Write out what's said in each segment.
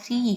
3,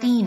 3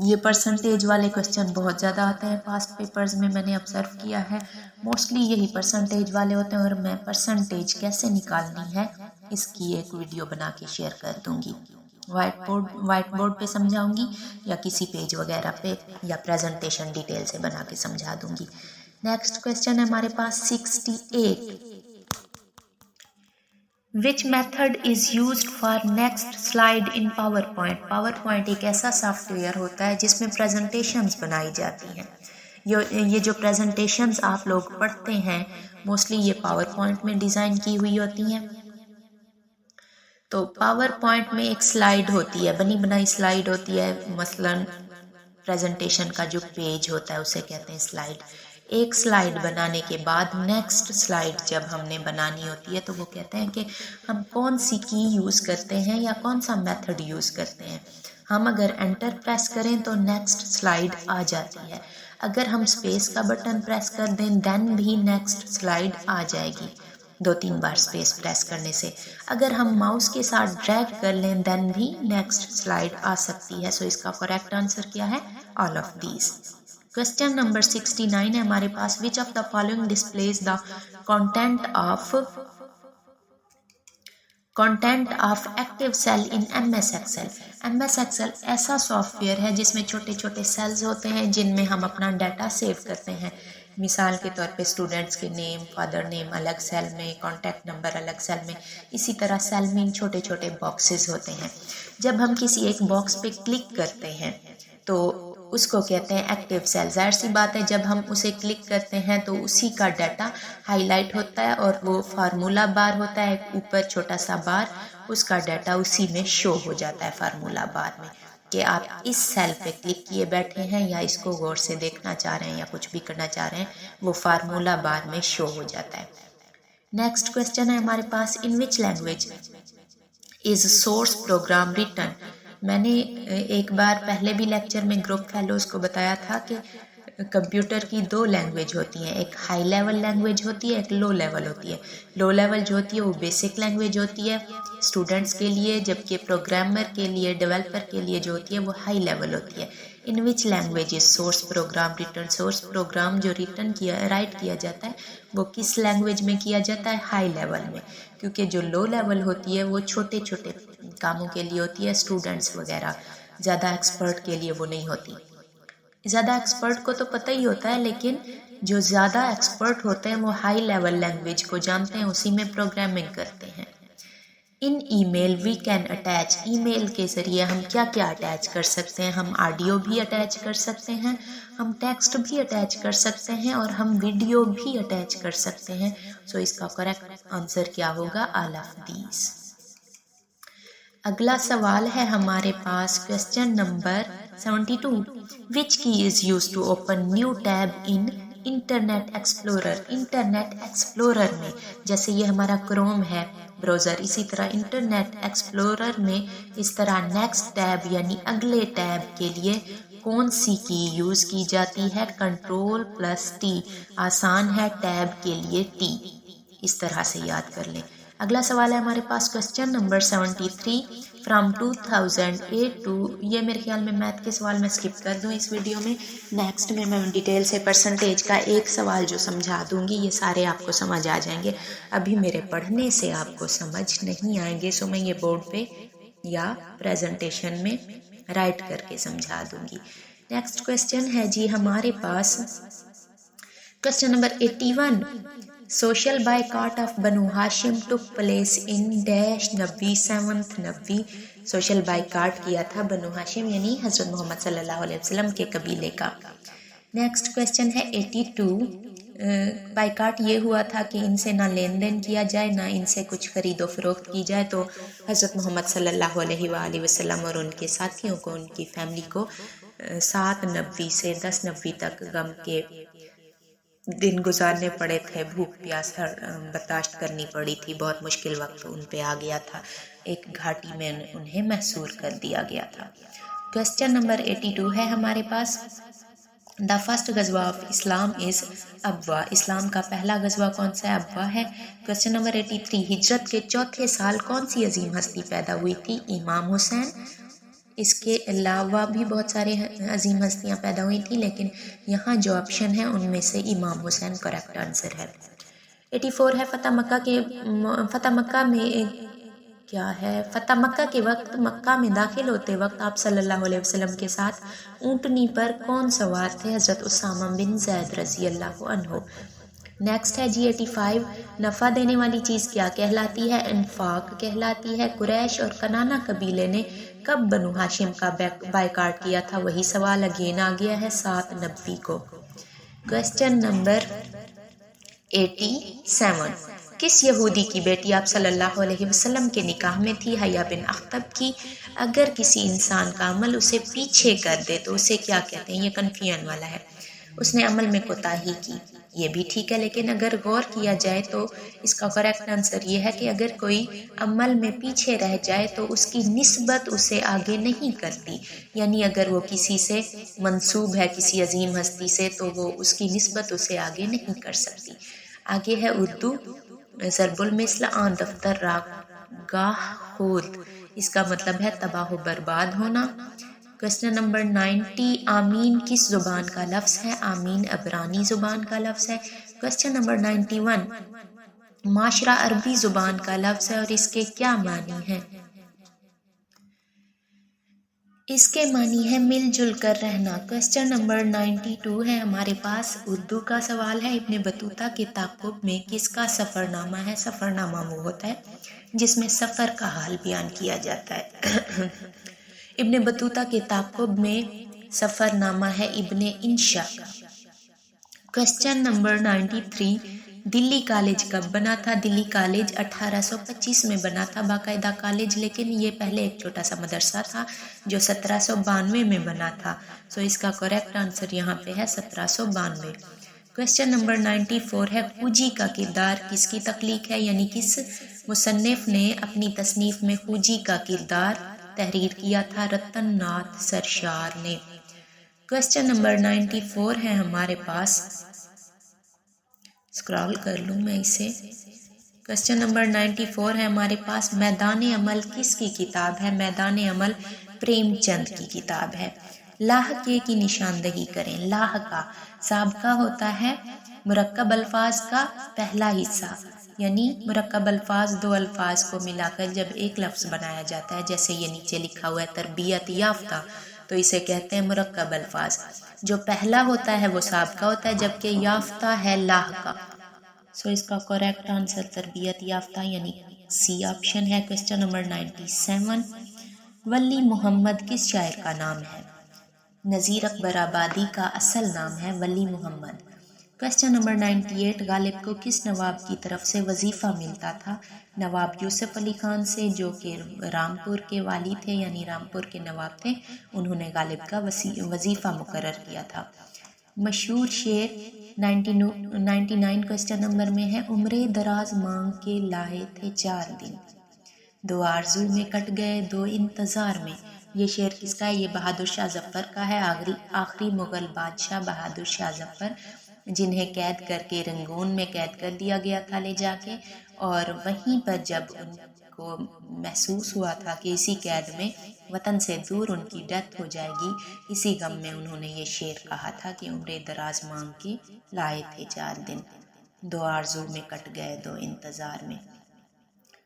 یہ پرسنٹیج والے کوشچن بہت زیادہ آتے ہیں پاسٹ پیپرز میں، میں نے آبزرو کیا ہے موسٹلی یہی پرسنٹیج والے ہوتے ہیں، اور میں پرسنٹیج کیسے نکالنی ہے اس کی ایک ویڈیو بنا کے شیئر کر دوں گی، وائٹ بورڈ پہ سمجھاؤں گی یا کسی پیج وغیرہ پہ، یا پریزنٹیشن ڈیٹیل سے بنا کے سمجھا دوں گی۔ نیکسٹ کوشچن ہے ہمارے پاس 68، Which method is used for next slide in PowerPoint؟ PowerPoint ایک ایسا سافٹ ویئر ہوتا ہے جس میں پریزنٹیشنز بنائی جاتی ہیں۔ یہ جو پریزنٹیشنز آپ لوگ پڑھتے ہیں موسٹلی یہ PowerPoint میں ڈیزائن کی ہوئی ہوتی ہیں۔ تو PowerPoint میں ایک سلائیڈ ہوتی ہے، بنی بنائی سلائیڈ ہوتی ہے، مثلاً پریزنٹیشن کا جو پیج ہوتا ہے اسے کہتے ہیں سلائیڈ۔ ایک سلائیڈ بنانے کے بعد نیکسٹ سلائیڈ جب ہم نے بنانی ہوتی ہے تو وہ کہتے ہیں کہ ہم کون سی کی یوز کرتے ہیں یا کون سا میتھڈ یوز کرتے ہیں۔ ہم اگر انٹر پریس کریں تو نیکسٹ سلائیڈ آ جاتی ہے، اگر ہم اسپیس کا بٹن پریس کر دیں دین بھی نیکسٹ سلائیڈ آ جائے گی 2-3 بار اسپیس پریس کرنے سے۔ اگر ہم ماؤس کے ساتھ ڈریگ کر لیں دین بھی نیکسٹ سلائیڈ آ سکتی ہے۔ سو اس کا کریکٹ آنسر کیا ہے؟ All of these. Question number 69 ہے ہمارے پاس، which of the following displays the content of active cell in MS Excel؟ MS Excel ایسا سافٹ ویئر ہے جس میں چھوٹے چھوٹے سیلز ہوتے ہیں جن میں ہم اپنا ڈیٹا سیو کرتے ہیں۔ مثال کے طور پہ اسٹوڈنٹس کے نیم، فادر نیم الگ سیل میں، کانٹیکٹ نمبر الگ سیل میں، اسی طرح سیل میں چھوٹے چھوٹے باکسز ہوتے ہیں۔ جب ہم کسی ایک باکس پہ کلک کرتے ہیں تو اس کو کہتے ہیں ایکٹیو سیل۔ ظاہر سی بات ہے جب ہم اسے کلک کرتے ہیں تو اسی کا ڈیٹا ہائی لائٹ ہوتا ہے اور وہ فارمولا بار ہوتا ہے، ایک اوپر چھوٹا سا بار، اس کا ڈیٹا اسی میں شو ہو جاتا ہے فارمولا بار میں، کہ آپ اس سیل پہ کلک کیے بیٹھے ہیں یا اس کو غور سے دیکھنا چاہ رہے ہیں یا کچھ بھی کرنا چاہ رہے ہیں، وہ فارمولا بار میں شو ہو جاتا ہے۔ نیکسٹ کوشچن ہے ہمارے پاس، in which language is source program written? میں نے ایک بار پہلے بھی لیکچر میں گروپ فیلوز کو بتایا تھا کہ کمپیوٹر کی 2 لینگویج ہوتی ہیں، ایک ہائی لیول لینگویج ہوتی ہے، ایک لو لیول ہوتی ہے۔ لو لیول جو ہوتی ہے وہ بیسک لینگویج ہوتی ہے اسٹوڈنٹس کے لیے، جبکہ پروگرامر کے لیے، ڈیولپر کے لیے جو ہوتی ہے وہ ہائی لیول ہوتی ہے۔ In which language is source program written? Source program جو رائٹ کیا جاتا ہے وہ کس لینگویج میں کیا جاتا ہے؟ ہائی لیول میں، کیونکہ جو لو لیول ہوتی ہے وہ چھوٹے چھوٹے کاموں کے لیے ہوتی ہے، اسٹوڈنٹس وغیرہ، زیادہ ایکسپرٹ کے لیے وہ نہیں ہوتی۔ زیادہ ایکسپرٹ کو تو پتہ ہی ہوتا ہے، لیکن جو زیادہ ایکسپرٹ ہوتے ہیں وہ ہائی لیول لینگویج کو جانتے ہیں، اسی میں پروگرامنگ کرتے ہیں۔ ان ای میل وی کین اٹیچ؟ ای میل کے ذریعے ہم کیا کیا اٹیچ کر سکتے ہیں؟ ہم آڈیو بھی اٹیچ کر سکتے ہیں، ہم ٹیکسٹ بھی اٹیچ کر سکتے ہیں، اور ہم ویڈیو بھی اٹیچ کر سکتے ہیں۔ سو اس کا کریکٹ آنسر کیا ہوگا؟ All of these. اگلا سوال ہے ہمارے پاس question number 72، which key is use to open new tab in internet explorer? Internet explorer میں، جیسے یہ ہمارا کروم ہے براؤزر، اسی طرح انٹرنیٹ ایکسپلورر میں اس طرح نیکسٹ ٹیب یعنی اگلے ٹیب کے لیے کون سی کی یوز کی جاتی ہے؟ Ctrl+T، آسان ہے ٹیب کے لیے T، اس طرح سے یاد کر لیں۔ اگلا سوال ہے ہمارے پاس کوشچن نمبر 73، فرام 2008 ٹو، یہ میرے خیال میں میتھ کے سوال میں سکپ کر دوں اس ویڈیو میں، نیکسٹ میں ڈیٹیل سے پرسنٹیج کا ایک سوال جو سمجھا دوں گی، یہ سارے آپ کو سمجھ آ جائیں گے، ابھی میرے پڑھنے سے آپ کو سمجھ نہیں آئیں گے، سو میں یہ بورڈ پہ یا پریزنٹیشن میں رائٹ کر کے سمجھا دوں گی۔ نیکسٹ کوشچن ہے جی ہمارے پاس question number 81، social boycott of Banu Hashim took place in dash نبی 7th نبی؟ سوشل بائیکاٹ کیا تھا بنو ہاشم یعنی حضرت محمد صلی اللہ علیہ وسلم کے قبیلے کا۔ نیکسٹ کوشچن ہے 82، بائیکاٹ یہ ہوا تھا کہ ان سے نہ لین دین کیا جائے، نہ ان سے کچھ خرید و فروخت کی جائے، تو حضرت محمد صلی اللہ علیہ وآلہ وسلم اور ان کے ساتھیوں کو، ان کی فیملی کو 7 نبی سے 10 نبی تک غم کے دن گزارنے پڑے تھے، بھوک پیاس برداشت کرنی پڑی تھی، بہت مشکل وقت ان پہ آ گیا تھا، ایک گھاٹی میں انہیں محصور کر دیا گیا تھا۔ کوشچن نمبر 82 ہے ہمارے پاس، دا فرسٹ غزوہ آف اسلام از ابوا؟ اسلام کا پہلا غزوہ کون سا ہے؟ ابوا ہے۔ کوشچن نمبر 83، ہجرت کے چوتھے سال کون سی عظیم ہستی پیدا ہوئی تھی؟ امام حسین۔ اس کے علاوہ بھی بہت سارے عظیم ہستیاں پیدا ہوئی تھیں، لیکن یہاں جو آپشن ہے ان میں سے امام حسین کریکٹ آنسر ہے۔ 84 ہے فتح مکہ میں کیا ہے؟ فتح مکہ کے وقت مکہ میں داخل ہوتے وقت آپ صلی اللہ علیہ وسلم کے ساتھ اونٹنی پر کون سوار تھے؟ حضرت اسامہ بن زید رضی اللہ عنہ۔ نیکسٹ ہے جی 85، نفع دینے والی چیز کیا کہلاتی ہے؟ انفاق کہلاتی ہے۔ قریش اور کنانہ قبیلے نے کب بنو ہاشم کا بائیکاٹ کیا تھا؟ وہی سوال اگین آ گیا ہے 7 نبوی کو۔ کویسچن نمبر 87، کس یہودی کی بیٹی آپ صلی اللہ علیہ وسلم کے نکاح میں تھی؟ حیا بن اخطب کی۔ اگر کسی انسان کا عمل اسے پیچھے کر دے تو اسے کیا کہتے ہیں؟ یہ کنفیوژن والا ہے۔ اس نے عمل میں کوتاہی کی، یہ بھی ٹھیک ہے، لیکن اگر غور کیا جائے تو اس کا کریکٹ آنسر یہ ہے کہ اگر کوئی عمل میں پیچھے رہ جائے تو اس کی نسبت اسے آگے نہیں کرتی، یعنی اگر وہ کسی سے منسوب ہے، کسی عظیم ہستی سے، تو وہ اس کی نسبت اسے آگے نہیں کر سکتی۔ آگے ہے اردو، ضرب المثل آن دفتر راہ گاہ خود، اس کا مطلب ہے تباہ و برباد ہونا۔ کویسچن نمبر 90، آمین کس زبان کا لفظ ہے؟ آمین عبرانی زبان کا لفظ ہے۔ کویسچن نمبر 91، معاشرہ عربی زبان کا لفظ ہے اور اس کے کیا معنی ہیں؟ اس کے معنی ہے مل جل کر رہنا۔ کویسچن نمبر 92 ہے ہمارے پاس، اردو کا سوال ہے، ابن بطوطہ کے تعاقب میں کس کا سفر نامہ ہے؟ سفر نامہ وہ ہوتا ہے جس میں سفر کا حال بیان کیا جاتا ہے۔ ابن بطوطہ کے تعاقب میں سفر نامہ ہے ابن انشا کا۔ کویسچن نمبر 93، دلی کالج کب بنا تھا؟ دلی کالج 1825 میں بنا تھا باقاعدہ کالج، لیکن یہ پہلے ایک چھوٹا سا مدرسہ تھا جو 1792 میں بنا تھا، سو اس کا کریکٹ آنسر یہاں پہ ہے 1792۔ کویسچن نمبر 94 ہے، خوجی کا کردار کس کی تخلیق ہے؟ یعنی کس مصنف نے اپنی تصنیف میں خوجی کا کردار تحریر کیا تھا؟ رتن ناتھ سرشار نے۔ کویسچن نمبر 94 ہے ہمارے پاس، اسکرال کر لوں میں اسے۔ کویسچن نمبر 94 ہے ہمارے پاس، میدان عمل کس کی کتاب ہے؟ میدان عمل پریم چند کی کتاب ہے۔ لاحقے کی نشاندہی کریں۔ لاحقہ سابقہ ہوتا ہے مرکب الفاظ کا پہلا حصہ، یعنی مرکب الفاظ دو الفاظ کو ملا کر جب ایک لفظ بنایا جاتا ہے، جیسے یہ نیچے لکھا ہوا ہے تربیت یافتہ، تو اسے کہتے ہیں مرکب الفاظ۔ جو پہلا ہوتا ہے وہ سابقہ ہوتا ہے، جبکہ یافتہ ہے لاحقہ، سو اس کا کریکٹ آنسر تربیت یافتہ یعنی سی آپشن ہے۔ کویسچن نمبر 97، ولی محمد کس شاعر کا نام ہے؟ نذیر اکبر آبادی کا اصل نام ہے ولی محمد۔ کویسچن نمبر 98، غالب کو کس نواب کی طرف سے وظیفہ ملتا تھا؟ نواب یوسف علی خان سے، جو کہ رامپور کے والی تھے، یعنی رامپور کے نواب تھے، انہوں نے غالب کا وظیفہ مقرر کیا تھا۔ مشہور شعر 99 کویسچن نمبر میں ہے، عمرے دراز مانگ کے لائے تھے 4 دن، 2 آرزو میں کٹ گئے 2 انتظار میں۔ یہ شعر کس کا ہے؟ یہ بہادر شاہ ظفر کا ہے، آخری مغل بادشاہ بہادر شاہ ظفر، جنہیں قید کر کے رنگون میں قید کر دیا گیا تھا لے جا کے، اور وہیں پر جب ان کو محسوس ہوا تھا کہ اسی قید میں وطن سے دور ان کی ڈیتھ ہو جائے گی، اسی غم میں انہوں نے یہ شعر کہا تھا کہ عمرے دراز مانگ کے لائے تھے 4 دن، 2 آرزو میں کٹ گئے 2 انتظار میں،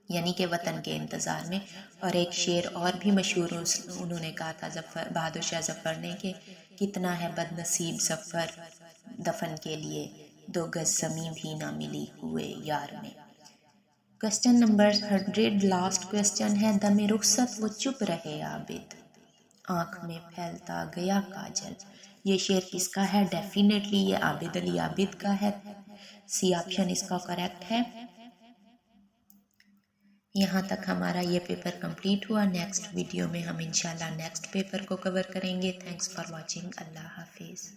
یعنی کہ وطن کے انتظار میں۔ اور ایک شعر اور بھی مشہور انہوں نے کہا تھا بہادر شاہ ظفر نے کہ کتنا ہے بد نصیب سفر دفن کے لیے، 2 گز زمین بھی نہ ملی کوئے یار میں۔ کویسچن نمبر 100 لاسٹ کویسچن ہے، دم رخصت وہ چپ رہے عابد، آنکھ میں پھیلتا گیا کاجل۔ یہ شعر کس کا ہے؟ ڈیفینیٹلی یہ عابد علی عابد کا ہے، سی آپشن اس کا کریکٹ ہے۔ یہاں تک ہمارا یہ پیپر کمپلیٹ ہوا، نیکسٹ ویڈیو میں ہم انشاءاللہ نیکسٹ پیپر کو کور کریں گے۔ تھینکس فار واچنگ، اللہ حافظ۔